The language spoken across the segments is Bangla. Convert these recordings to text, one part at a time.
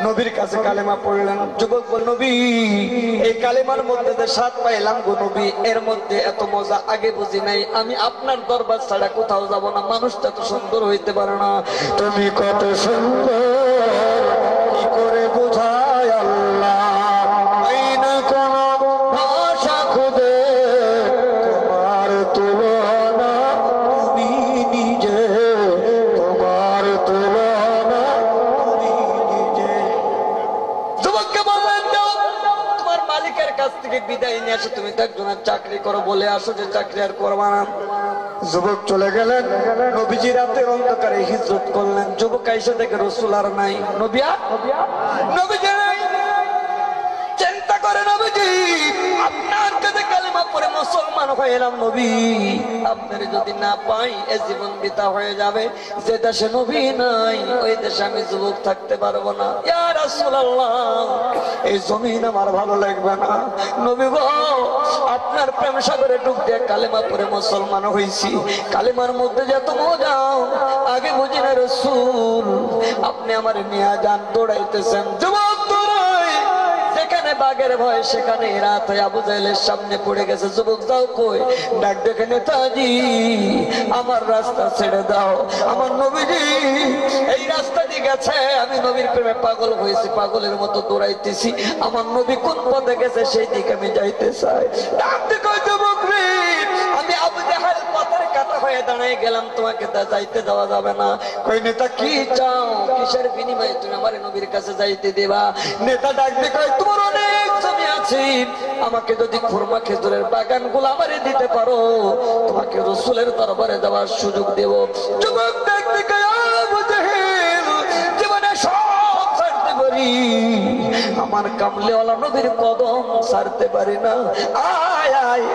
নবীর কাছে কালেমা পড়লেন। যুবক বল, নবী এই কালেমার মধ্যে যে স্বাদ পাইলাম গো নবী, এর মধ্যে এত মজা আগে বুঝি নাই। আমি আপনার দরবার ছাড়া কোথাও যাব না। মানুষটা তো সুন্দর হইতে পারে না, তুমি কত সুন্দর কি করে বোঝায় আল্লাহ, আইনা কোন ভাষা খুদে তোমার তুলনা, তুমি নিজে তোমার তুলনা তুমি নিজে। যুবককে বললেন, যাও তোমার মালিকের কাছ থেকে বিদায় নিয়ে আসো, তুমি তো একজনের চাকরি করো, বলে আসো যে চাকরি আর করবা না। যুবক চলে গেলেন। নবীজি রাতের অন্ধকারে হিজরত করলেন। যুবক আইসা দেখে রসুল আর নাই, নবীজি নাই। চিন্তা করে নবীজি আপনার কাছে কালেমা পড়ে মুসলমান হয়ে এলাম, নবী আপনার যদি না পাই এ জীবন বৃথা হয়ে যাবে। যে দেশে নবী নাই ওই দেশে আমি যুবক থাকতে পারবো না। ইয়া রাসূলুল্লাহ, এই জমিন আমার ভালো লাগবে না। নবী গো, আপনার প্রেম সাগরে ডুব দিয়ে কালেমা পড়ে মুসলমান হয়েছি। কালেমার মধ্যে যত মজা আগে বুঝি না রাসূল, আপনি আমার নিয়ে যান। দৌড়াইতেছেন যুবক, দৌড়াই। যেখানে বাঘের ভয় সেখানে রাত হয়ে আবু জাহেলের সামনে পড়ে গেছে। যুবক যাও কই? ডাক দেখে, নেতাজি আমার রাস্তা ছেড়ে দাও, আমার নবীজি এই রাস্তা দিয়ে গেছে, আমি নবীর প্রেমে পাগল হয়েছি, পাগলের মতো দৌড়াইতেছি। আমার নবী কোন পথে গেছে সেই দিকে আমি যাইতে চাই। ডাক দেখো যুবক রে, আমি আবু জাহেল পথের কাটা হয়ে দাঁড়িয়ে গেলাম, তোমাকে যাইতে দেওয়া যাবে না। কই নেতা কি চাও? কিসের বিনিময়ে তুমি আমার নবীর কাছে যাইতে দেবা? নেতা ডাক দেখো, তোমার অনেক জমি আছে, আমাকে যদি খুরমা খেজুরের বাগান গুলো আমারে দিতে পারো, তোমাকে রসুলের দরবারে দেওয়ার সুযোগ দেব। যুবক ডাক দেখো, আবু জাহেল জীবনে সব ছাড়তে পারি, আমার কামলেওয়ালা নবীর কদম ছাড়তে পারি না। আয় আয়,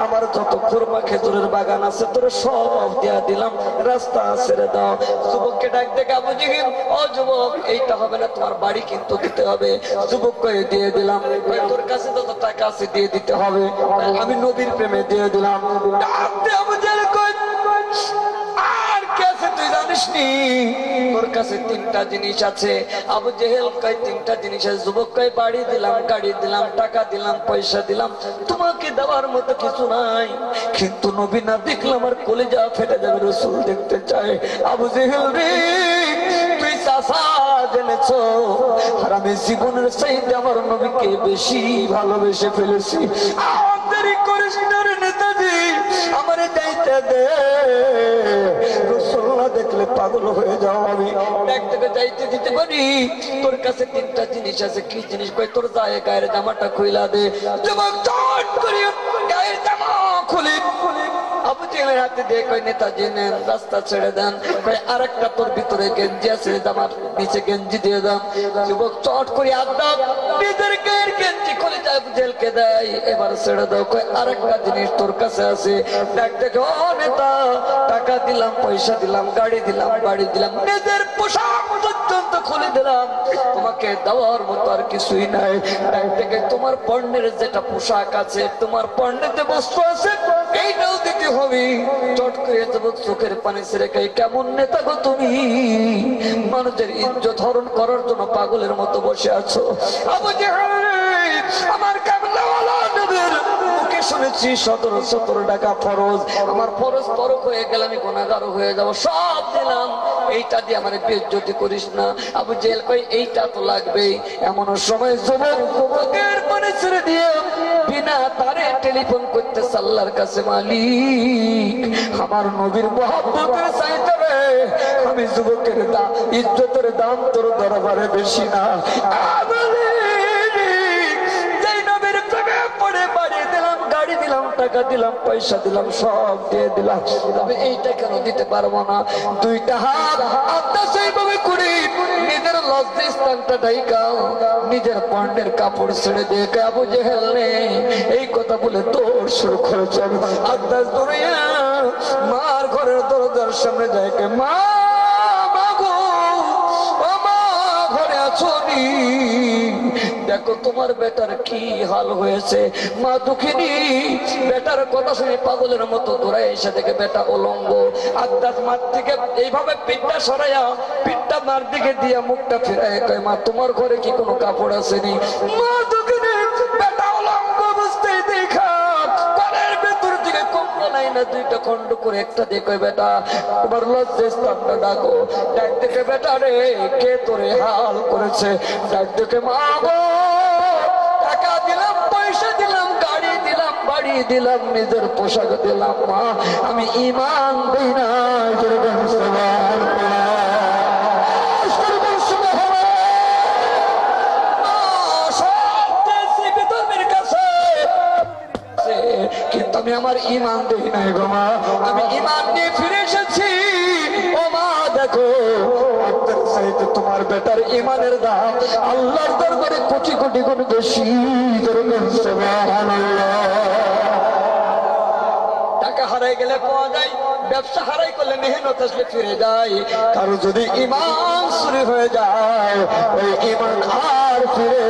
আমার যত খুরমা খেজুরের বাগান আছে তোর সব দিয়া দিলাম, রাস্তা ছেড়ে দাও। যুবককে ডাক দেখে আবু জাহেল, ও যুবক এইটা হবে না, তোমার বাড়ি কিন্তু দিতে হবে। যুবক কয়ে দিয়ে দিলাম। তোর কাছে যত টাকা আছে দিয়ে দিতে হবে, আমি নবীর প্রেমে দিয়ে দিলাম। আবু জাহেল কয়, আর কে আছে তুই জানিস নি? তোর কাছে তিনটা জিনিস আছে। আবু জাহেল কয়, তিনটা জিনিস আছে? যুবক কয়, বাড়ি দিলাম, গাড়ি দিলাম, টাকা দিলাম, পয়সা দিলাম, তোমাকে দেওয়ার মতো কিছু নাই। কিন্তু নবী না দেখলে আমার কলিজা ফেটে যাবে, রসুল দেখতে চাই। আবু জাহেল রে, তুই চাচা জেনেছ, আর আমি জীবনের চাইতে আমার নবীকে বেশি ভালোবেসে ফেলেছি। দেরি করিস না রে নেতাজি, আমারে যাইতে দে, রসুল না দেখলে পাগল হয়ে যাও আমি। এক থেকে যাইতে দিতে পারি। তোর কাছে তিনটা জিনিস আছে। কি জিনিস? কই, তোর গায়ের জামাটা খুইলা দে। যুবক চট করে গায়ের জামা খুলে আবু জাহেলের হাতে দিয়ে কই, নেতাজি নেন, রাস্তা ছেড়ে দেন। কই, আরেকটা তোর ভিতরে গেঞ্জি আছে, জামার নিচে গেঞ্জি দিয়ে দাও। যুবক চট করে আদা নিজের গায়ের গেঞ্জি খুলে আবু জাহেলকে দেয়, এবার ছেড়ে দাও। কই, আরেকটা জিনিস তোর কাছে আছে। দেখ দেখো নেতা, টাকা দিলাম, পয়সা দিলাম, গাড়ি দিলাম, বাড়ি দিলাম, নিজের পোশাক পর্যন্ত খুলে দিলাম, তোমাকে দেওয়ার মতো আর কিছুই নাই। দেখ দেখে তোমার পণ্যের যেটা পোশাক আছে, তোমার পণ্যের যে বস্তু আছে, এইটাও দিতে হবে। চট করে যুবক চোখের পানি ছেড়ে কই, কেমন নেতা গো তুমি? মানুষের ইজ্জত হরণ করার জন্য পাগলের মতো বসে আছো। আবু জাহেল, আমার কামলাওয়ালা নবীর মুখে শুনেছি 17 টাকা ফরজ, আমার ফরজ তরক হয়ে গেলে আমি গুনাহগার হয়ে যাব, সব দিলাম, এইটা দিয়ে আমার বেইজ্জতি করিস না। আবু জাহেল কই, এইটা তো লাগবেই। এমন সময় যুবক চোখের পানি ছেড়ে দিয়ে বিনা তারে টেলিফোন করতে আল্লাহর কাছে, মালিক আমার নবীর মহব্বতের চাইতে রে, আমি যুবকের ইজ্জতের দাম তোর দরবারে বেশি না। যেই নবীর প্রেমে পড়ে বাড়ি দিলাম, গাড়ি দিলাম, টাকা দিলাম, পয়সা দিলাম, সব দিয়ে দিলাম, তবে এইটা কেন দিতে পারবো না? দুইটা হাত আত্মা সেইভাবে করে নিজের লজ্জাস্থানটা ঢাইকাও, নিজের পণ্যের কাপড় ছেড়ে দিয়ে আবু জাহেল নে, এই কথা বলে তোর শুরু করেছেন। আত্মা দৌড়িয়া মার ঘরের দরজার সামনে যায়, মা, মা গো, ও মা, ঘরে আছো নি? দেখো তোমার বেটার কি হাল হয়েছে। মা দুঃখিনী বেটার কথা শুনে পাগলের মতো দৌড়ায় এসে দেখে বেটা উলঙ্গ। আদাস মার থেকে এইভাবে পিঠটা সরাইয়া পিঠটা মার দিকে দিয়া মুখটা ফিরায় কয়, মা তোমার ঘরে কি কোনো কাপড় আসেনি? মা দুঃখিনী বেটা উলঙ্গ বুঝতেই দেখা ঘরের ভেতর থেকে কম্বল নাই না দুইটা খন্ড করে একটা দেখো, বেটা তোমার লজ্জা স্থানটা ডাকো। ডাক দেখে বেটা রে কে তোরে হাল করেছে? ডাক দেখে মা গো, টাকা দিলাম, পয়সা দিলাম, গাড়ি দিলাম, বাড়ি দিলাম, নিজের পোশাক দিলাম, মা আমি ঈমান দিই না। কিন্তু আমি আমার ঈমান দিই নাই গো মা, আমি ঈমান নিয়ে ফিরে এসেছি। ও মা দেখো তোমার বেটার ঈমানের দাম আল্লাহর দরবারে কোটি কোটি গুণ বেশি। টাকা হারাই গেলে পাওয়া যায়, ব্যবসা হারাই করলে মেহনত আসলে ফিরে যায়। কারো যদি ঈমান চুরি হয়ে যায় ওই ঈমান আর ফিরে